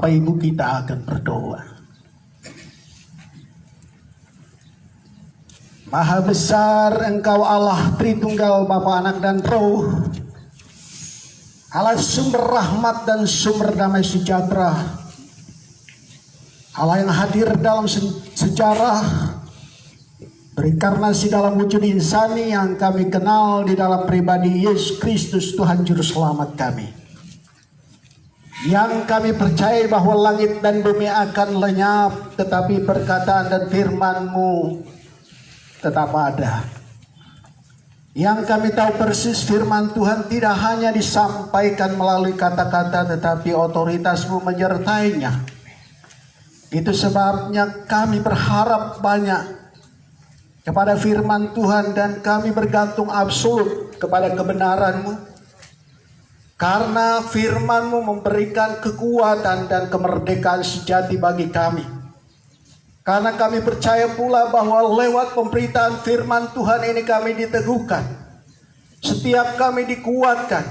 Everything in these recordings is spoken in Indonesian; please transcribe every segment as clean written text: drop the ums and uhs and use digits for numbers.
Bapak Ibu kita akan berdoa. Maha besar Engkau Allah Tritunggal Bapa, Anak dan Roh, Allah sumber rahmat dan sumber damai sejahtera, Allah yang hadir dalam sejarah, berinkarnasi dalam wujud insani yang kami kenal di dalam pribadi Yesus Kristus Tuhan Juru Selamat kami. Yang kami percaya bahwa langit dan bumi akan lenyap, tetapi perkataan dan firman-Mu tetap ada. Yang kami tahu persis firman Tuhan tidak hanya disampaikan melalui kata-kata, tetapi otoritas-Mu menyertainya. Itu sebabnya kami berharap banyak kepada firman Tuhan dan kami bergantung absolut kepada kebenaran-Mu. Karena firman-Mu memberikan kekuatan dan kemerdekaan sejati bagi kami. Karena kami percaya pula bahwa lewat pemberitaan firman Tuhan ini kami diteguhkan. Setiap kami dikuatkan.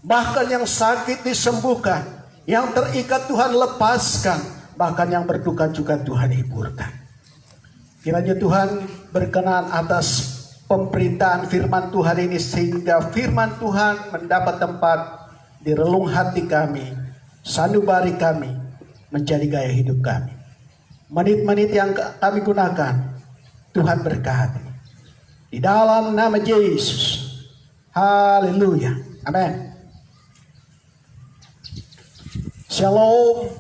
Bahkan yang sakit disembuhkan. Yang terikat Tuhan lepaskan. Bahkan yang berduka juga Tuhan hiburkan. Kiranya Tuhan berkenan atas pemberitaan firman Tuhan ini, sehingga firman Tuhan mendapat tempat di relung hati kami, sanubari kami, menjadi gaya hidup kami. Menit-menit yang kami gunakan, Tuhan berkati. Di dalam nama Yesus. Haleluya. Amin. Shalom.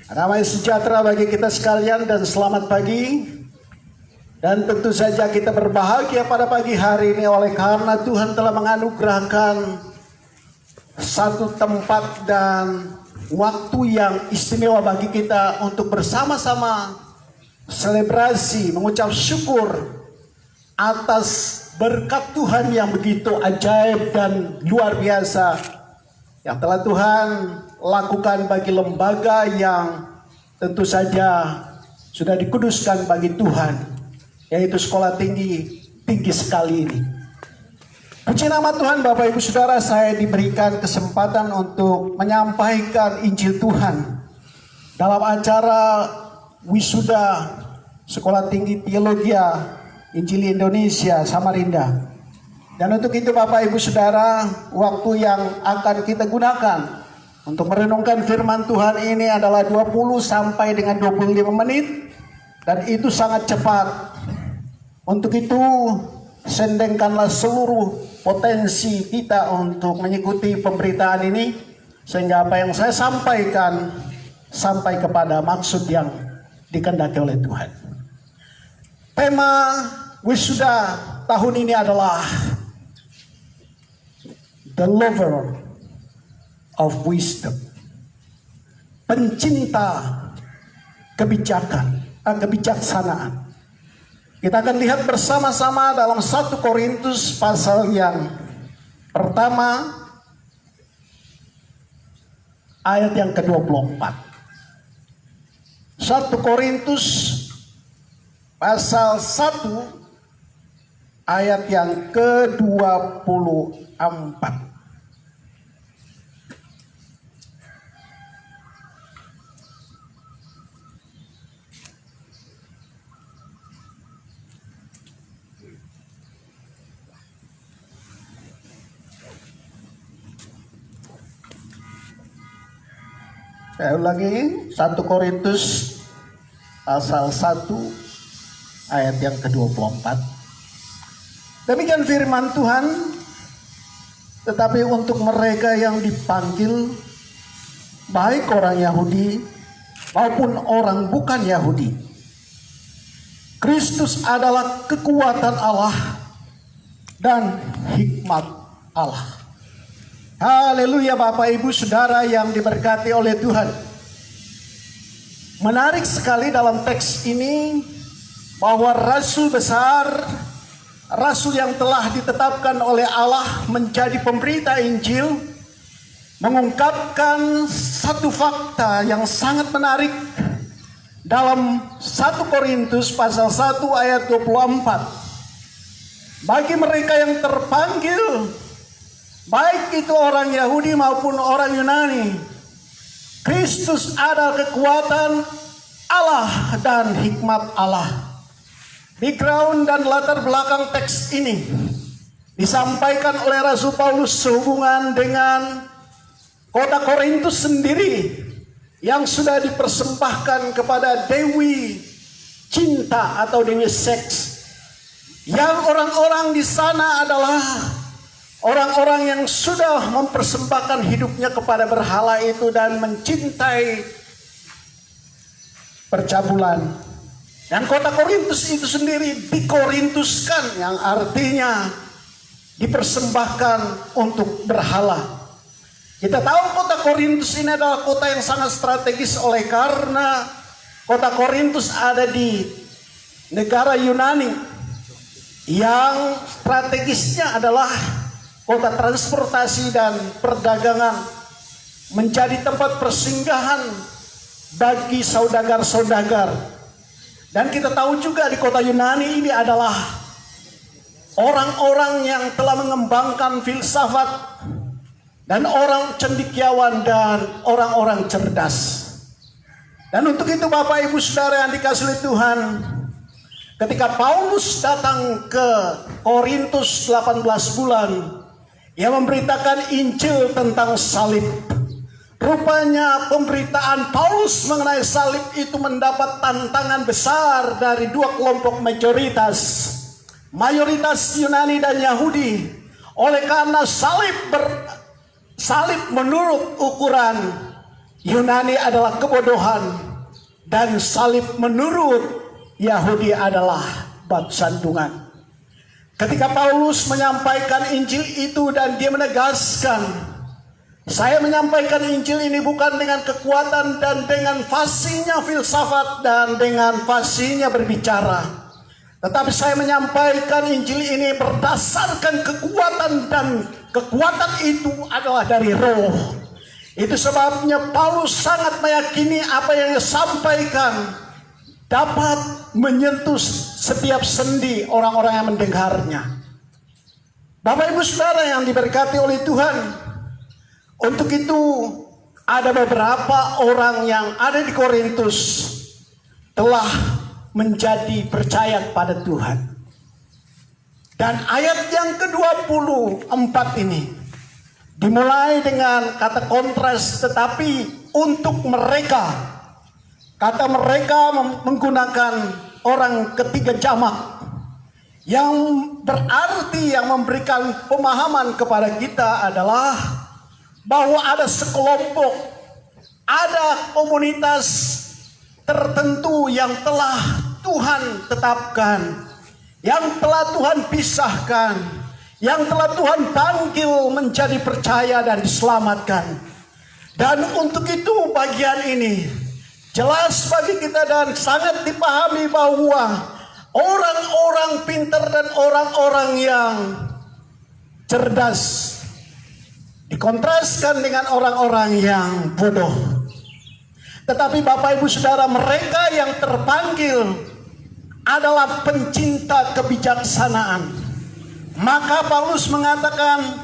Damai sejahtera bagi kita sekalian dan selamat pagi. Dan tentu saja kita berbahagia pada pagi hari ini oleh karena Tuhan telah menganugerahkan satu tempat dan waktu yang istimewa bagi kita untuk bersama-sama selebrasi, mengucap syukur atas berkat Tuhan yang begitu ajaib dan luar biasa yang telah Tuhan lakukan bagi lembaga yang tentu saja sudah dikuduskan bagi Tuhan, yaitu sekolah tinggi sekali ini. Puji nama Tuhan. Bapak Ibu Saudara, saya diberikan kesempatan untuk menyampaikan Injil Tuhan dalam acara wisuda Sekolah Tinggi Teologi Injil Indonesia Samarinda. Dan untuk itu Bapak Ibu Saudara, waktu yang akan kita gunakan untuk merenungkan firman Tuhan ini adalah 20 sampai dengan 25 menit. Dan itu sangat cepat. Untuk itu sendengkanlah seluruh potensi kita untuk mengikuti pemberitaan ini, sehingga apa yang saya sampaikan sampai kepada maksud yang dikehendaki oleh Tuhan. Tema wisuda tahun ini adalah The Lover of Wisdom, pencinta kebijaksanaan. Kita akan lihat bersama-sama dalam 1 Korintus pasal yang pertama ayat yang ke-24. 1 Korintus pasal 1 ayat yang ke-24. Saya ulangi, 1 Korintus pasal 1 ayat yang ke-24. Demikian firman Tuhan, tetapi untuk mereka yang dipanggil, baik orang Yahudi maupun orang bukan Yahudi, Kristus adalah kekuatan Allah dan hikmat Allah. Haleluya Bapak Ibu Saudara yang diberkati oleh Tuhan. Menarik sekali dalam teks ini bahwa rasul besar, rasul yang telah ditetapkan oleh Allah menjadi pemberita Injil, mengungkapkan satu fakta yang sangat menarik dalam 1 Korintus pasal 1 ayat 24. Bagi mereka yang terpanggil, baik itu orang Yahudi maupun orang Yunani, Kristus adalah kekuatan Allah dan hikmat Allah. Background dan latar belakang teks ini disampaikan oleh Rasul Paulus sehubungan dengan kota Korintus sendiri yang sudah dipersembahkan kepada dewi cinta atau dewi seks. Yang orang-orang di sana adalah orang-orang yang sudah mempersembahkan hidupnya kepada berhala itu dan mencintai percabulan. Dan kota Korintus itu sendiri dikorintuskan, yang artinya dipersembahkan untuk berhala. Kita tahu kota Korintus ini adalah kota yang sangat strategis oleh karena kota Korintus ada di negara Yunani yang strategisnya adalah kota transportasi dan perdagangan, menjadi tempat persinggahan bagi saudagar-saudagar. Dan kita tahu juga di kota Yunani ini adalah orang-orang yang telah mengembangkan filsafat dan orang cendekiawan dan orang-orang cerdas. Dan untuk itu Bapak Ibu Saudara yang dikasihi oleh Tuhan, ketika Paulus datang ke Korintus 18 bulan, ia memberitakan Injil tentang salib. Rupanya pemberitaan Paulus mengenai salib itu mendapat tantangan besar dari dua kelompok mayoritas Yunani dan Yahudi. Oleh karena salib menurut ukuran Yunani adalah kebodohan, dan salib menurut Yahudi adalah batu sandungan. Ketika Paulus menyampaikan Injil itu dan dia menegaskan, saya menyampaikan Injil ini bukan dengan kekuatan dan dengan fasihnya filsafat dan dengan fasihnya berbicara, tetapi saya menyampaikan Injil ini berdasarkan kekuatan, dan kekuatan itu adalah dari Roh. Itu sebabnya Paulus sangat meyakini apa yang dia sampaikan dapat menyentuh setiap sendi orang-orang yang mendengarnya. Bapak Ibu Saudara yang diberkati oleh Tuhan, untuk itu ada beberapa orang yang ada di Korintus telah menjadi percaya pada Tuhan. Dan ayat yang ke-24 ini dimulai dengan kata kontras, tetapi untuk mereka. Kata mereka menggunakan orang ketiga jamak, yang berarti yang memberikan pemahaman kepada kita adalah bahwa ada sekelompok, ada komunitas tertentu yang telah Tuhan tetapkan, yang telah Tuhan pisahkan, yang telah Tuhan panggil menjadi percaya dan diselamatkan. Dan untuk itu bagian ini jelas bagi kita dan sangat dipahami bahwa orang-orang pintar dan orang-orang yang cerdas dikontraskan dengan orang-orang yang bodoh. Tetapi Bapak Ibu Saudara, mereka yang terpanggil adalah pencinta kebijaksanaan. Maka Paulus mengatakan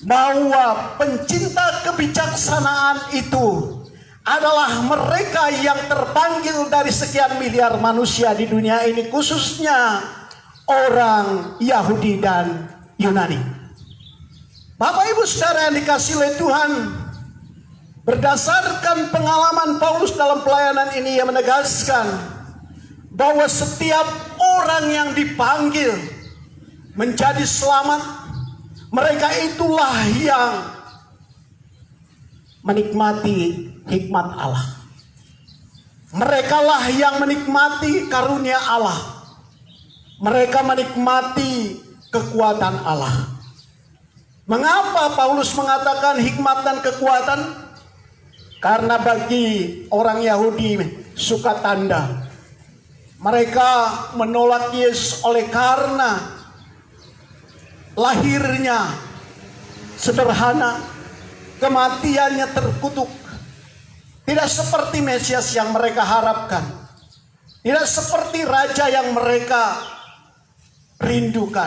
bahwa pencinta kebijaksanaan itu adalah mereka yang terpanggil dari sekian miliar manusia di dunia ini, khususnya orang Yahudi dan Yunani. Bapak Ibu Saudara yang dikasihi oleh Tuhan, berdasarkan pengalaman Paulus dalam pelayanan ini, ia menegaskan bahwa setiap orang yang dipanggil menjadi selamat, mereka itulah yang menikmati hikmat Allah. Merekalah yang menikmati karunia Allah. Mereka menikmati kekuatan Allah. Mengapa Paulus mengatakan hikmat dan kekuatan? Karena bagi orang Yahudi suka tanda. Mereka menolak Yesus oleh karena lahirnya sederhana, kematiannya terkutuk. Tidak seperti Mesias yang mereka harapkan. Tidak seperti raja yang mereka rindukan.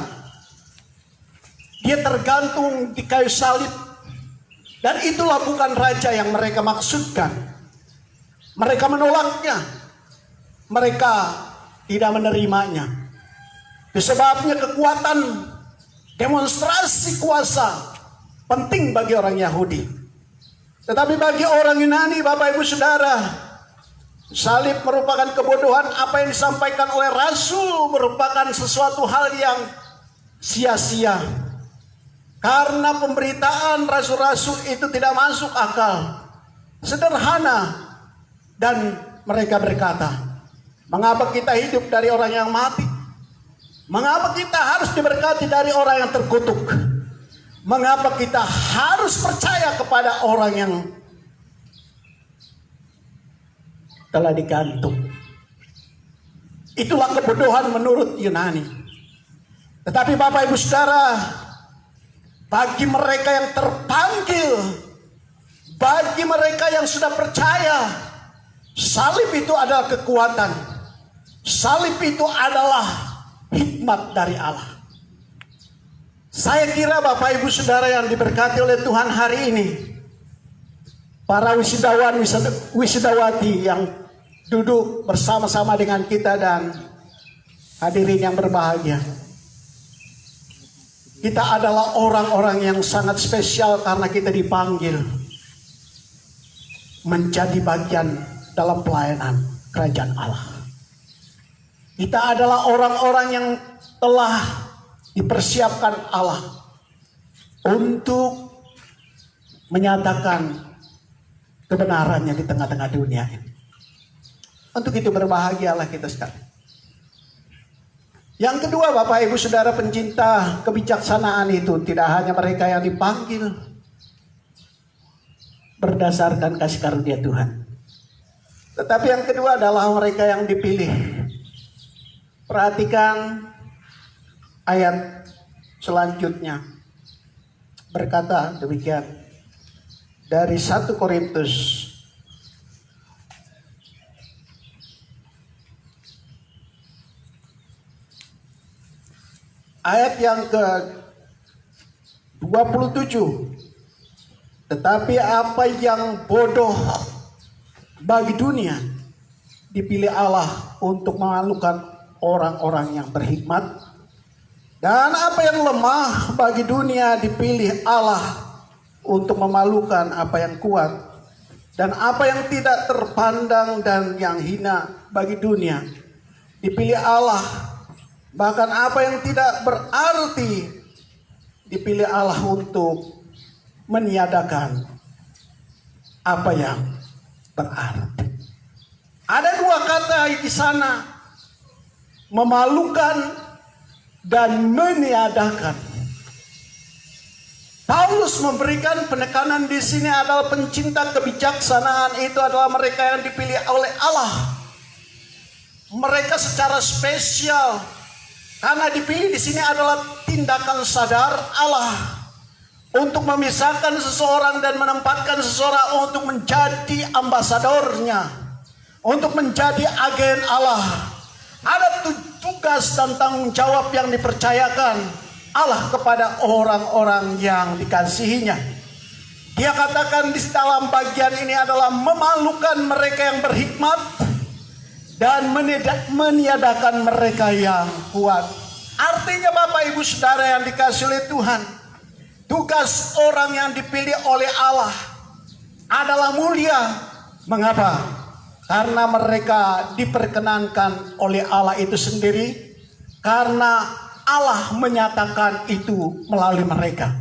Dia tergantung di kayu salib. Dan itulah bukan raja yang mereka maksudkan. Mereka menolaknya. Mereka tidak menerimanya. Sebabnya kekuatan demonstrasi kuasa penting bagi orang Yahudi. Tetapi bagi orang Yunani, Bapak Ibu Saudara, salib merupakan kebodohan. Apa yang disampaikan oleh Rasul merupakan sesuatu hal yang sia-sia. Karena pemberitaan rasul-rasul itu tidak masuk akal. Sederhana. Dan mereka berkata, mengapa kita hidup dari orang yang mati? Mengapa kita harus diberkati dari orang yang terkutuk? Mengapa kita harus percaya kepada orang yang telah digantung? Itulah kebodohan menurut Yunani. Tetapi Bapak Ibu Saudara, bagi mereka yang terpanggil, bagi mereka yang sudah percaya, salib itu adalah kekuatan. Salib itu adalah hikmat dari Allah. Saya kira Bapak Ibu Saudara yang diberkati oleh Tuhan hari ini, para wisudawan, wisudawati yang duduk bersama-sama dengan kita dan hadirin yang berbahagia, kita adalah orang-orang yang sangat spesial karena kita dipanggil menjadi bagian dalam pelayanan kerajaan Allah. Kita adalah orang-orang yang telah dipersiapkan Allah untuk menyatakan kebenarannya di tengah-tengah dunia ini. Untuk itu berbahagialah kita sekalian. Yang kedua, Bapak Ibu Saudara pencinta kebijaksanaan itu tidak hanya mereka yang dipanggil berdasarkan kasih karunia Tuhan, tetapi yang kedua adalah mereka yang dipilih. Perhatikan ayat selanjutnya, berkata demikian dari 1 Korintus ayat yang ke-27. Tetapi apa yang bodoh bagi dunia dipilih Allah untuk memalukan orang-orang yang berhikmat, dan apa yang lemah bagi dunia dipilih Allah untuk memalukan apa yang kuat, dan apa yang tidak terpandang dan yang hina bagi dunia dipilih Allah, bahkan apa yang tidak berarti dipilih Allah untuk meniadakan apa yang berarti. Ada dua kata di sana, memalukan dan meniadakan. Paulus memberikan penekanan di sini adalah pencinta kebijaksanaan itu adalah mereka yang dipilih oleh Allah. Mereka secara spesial karena dipilih di sini adalah tindakan sadar Allah untuk memisahkan seseorang dan menempatkan seseorang untuk menjadi ambasadornya, untuk menjadi agen Allah. Ada tugas dan tanggung jawab yang dipercayakan Allah kepada orang-orang yang dikasihinya. Dia katakan di dalam bagian ini adalah memalukan mereka yang berhikmat dan meniadakan mereka yang kuat. Artinya Bapak Ibu Saudara yang dikasihi oleh Tuhan, tugas orang yang dipilih oleh Allah adalah mulia. Mengapa? Karena mereka diperkenankan oleh Allah itu sendiri, karena Allah menyatakan itu melalui mereka.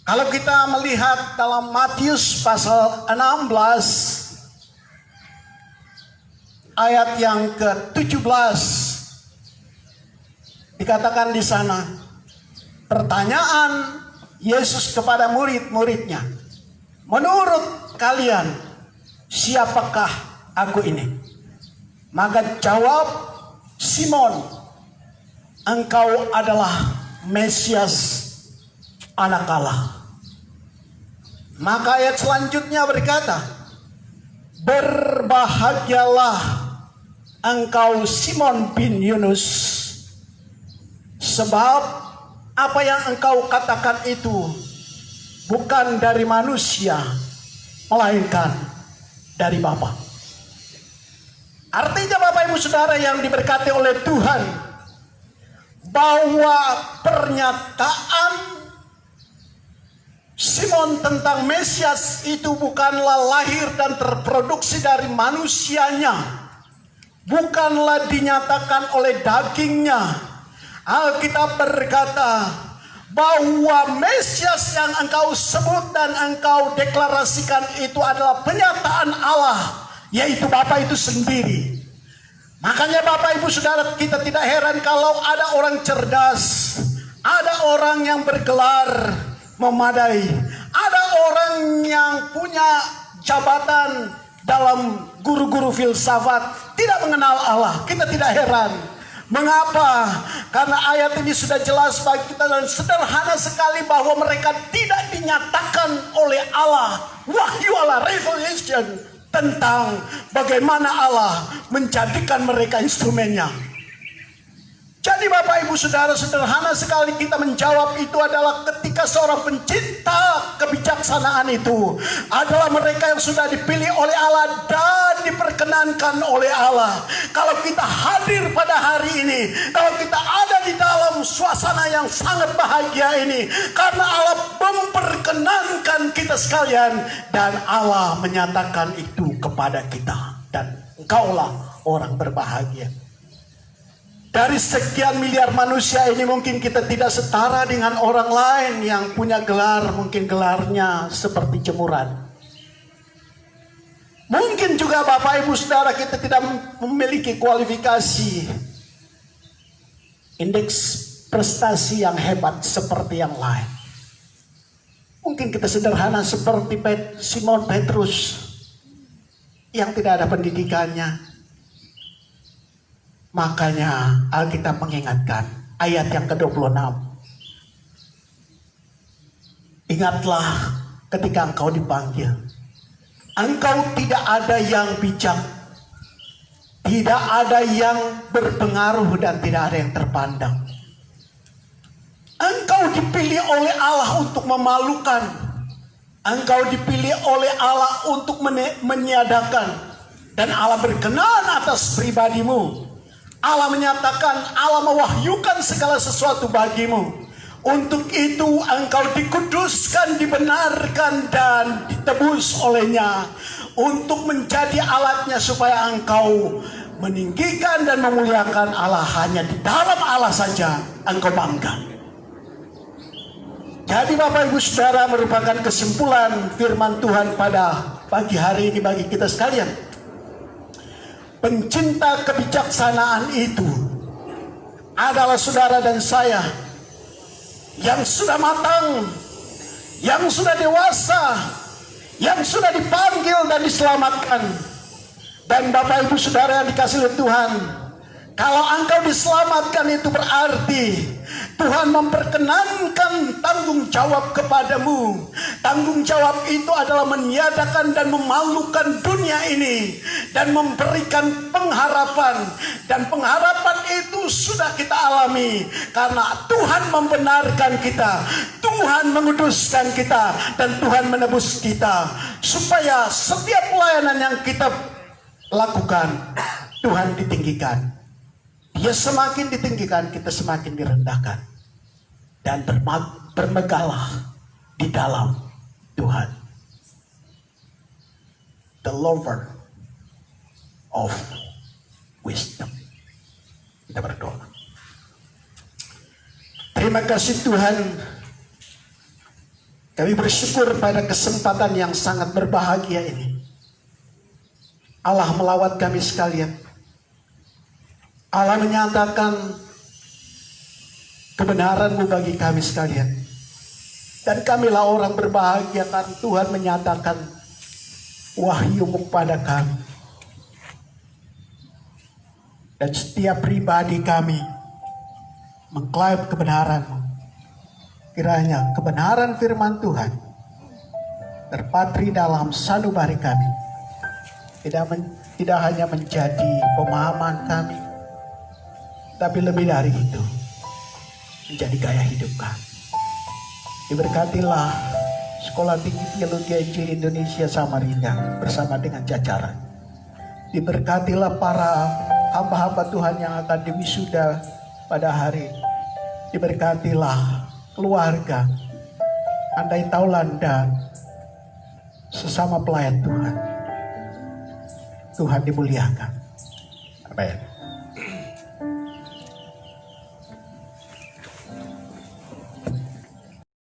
Kalau kita melihat dalam Matius pasal 16 ayat yang ke-17, dikatakan di sana, pertanyaan Yesus kepada murid-muridnya, menurut kalian siapakah aku ini? Maka jawab Simon, engkau adalah Mesias, anak Allah. Maka ayat selanjutnya berkata, berbahagialah engkau Simon bin Yunus, sebab apa yang engkau katakan itu bukan dari manusia, melainkan dari Bapa. Artinya Bapak Ibu Saudara yang diberkati oleh Tuhan, bahwa pernyataan Simon tentang Mesias itu bukanlah lahir dan terproduksi dari manusianya, bukanlah dinyatakan oleh dagingnya. Alkitab berkata bahwa Mesias yang engkau sebut dan engkau deklarasikan itu adalah penyataan Allah, yaitu Bapa itu sendiri. Makanya Bapak Ibu Saudara, kita tidak heran kalau ada orang cerdas, ada orang yang bergelar memadai, ada orang yang punya jabatan dalam guru-guru filsafat, tidak mengenal Allah. Kita tidak heran. Mengapa? Karena ayat ini sudah jelas bagi kita dan sederhana sekali bahwa mereka tidak dinyatakan oleh Allah, wahyu Allah, revelation, tentang bagaimana Allah menjadikan mereka instrumennya. Jadi Bapak Ibu Saudara, sederhana sekali kita menjawab itu adalah ketika seorang pencinta kebijaksanaan itu adalah mereka yang sudah dipilih oleh Allah dan diperkenankan oleh Allah. Kalau kita hadir pada hari ini, kalau kita ada di dalam suasana yang sangat bahagia ini, karena Allah memperkenankan kita sekalian dan Allah menyatakan itu kepada kita, dan engkaulah orang berbahagia. Dari sekian miliar manusia ini mungkin kita tidak setara dengan orang lain yang punya gelar, mungkin gelarnya seperti jemuran. Mungkin juga Bapak Ibu Saudara kita tidak memiliki kualifikasi, indeks prestasi yang hebat seperti yang lain. Mungkin kita sederhana seperti Simon Petrus yang tidak ada pendidikannya. Makanya Alkitab mengingatkan ayat yang ke-26. Ingatlah ketika engkau dipanggil, engkau tidak ada yang bijak, tidak ada yang berpengaruh dan tidak ada yang terpandang. Engkau dipilih oleh Allah untuk memalukan. Engkau dipilih oleh Allah untuk meniadakan. Dan Allah berkenan atas pribadimu. Allah menyatakan, Allah mewahyukan segala sesuatu bagimu. Untuk itu engkau dikuduskan, dibenarkan dan ditebus olehnya. Untuk menjadi alatnya supaya engkau meninggikan dan memuliakan Allah. Hanya di dalam Allah saja engkau bangga. Jadi Bapak Ibu Saudara, merupakan kesimpulan firman Tuhan pada pagi hari ini bagi kita sekalian. Pencinta kebijaksanaan itu adalah saudara dan saya yang sudah matang, yang sudah dewasa, yang sudah dipanggil dan diselamatkan. Dan Bapak Ibu Saudara yang dikasihi oleh Tuhan, kalau engkau diselamatkan itu berarti Tuhan memperkenankan tanggung jawab kepadamu. Tanggung jawab itu adalah meniadakan dan memalukan dunia ini dan memberikan pengharapan. Dan pengharapan itu sudah kita alami karena Tuhan membenarkan kita, Tuhan menguduskan kita, dan Tuhan menebus kita. Supaya setiap pelayanan yang kita lakukan, Tuhan ditinggikan. Dia semakin ditinggikan, kita semakin direndahkan. Dan bermegahlah di dalam Tuhan. The lover of wisdom. Kita berdoa. Terima kasih Tuhan. Kami bersyukur pada kesempatan yang sangat berbahagia ini. Allah melawat kami sekalian. Allah menyatakan kebenaran-Mu bagi kami sekalian. Dan kamilah orang berbahagia karena Tuhan menyatakan wahyu-Mu kepada kami. Dan setiap pribadi kami mengklaim kebenaran-Mu. Kiranya kebenaran firman Tuhan terpatri dalam sanubari kami. Tidak hanya menjadi pemahaman kami, tapi lebih dari itu menjadi gaya hidup kami. Diberkatilah Sekolah Tinggi Teologi Injil Indonesia Samarinda bersama dengan jajaran. Diberkatilah para hamba-hamba Tuhan yang akan diwisuda pada hari ini. Diberkatilah keluarga, andai taulan dan sesama pelayan Tuhan. Tuhan dimuliakan. Amin.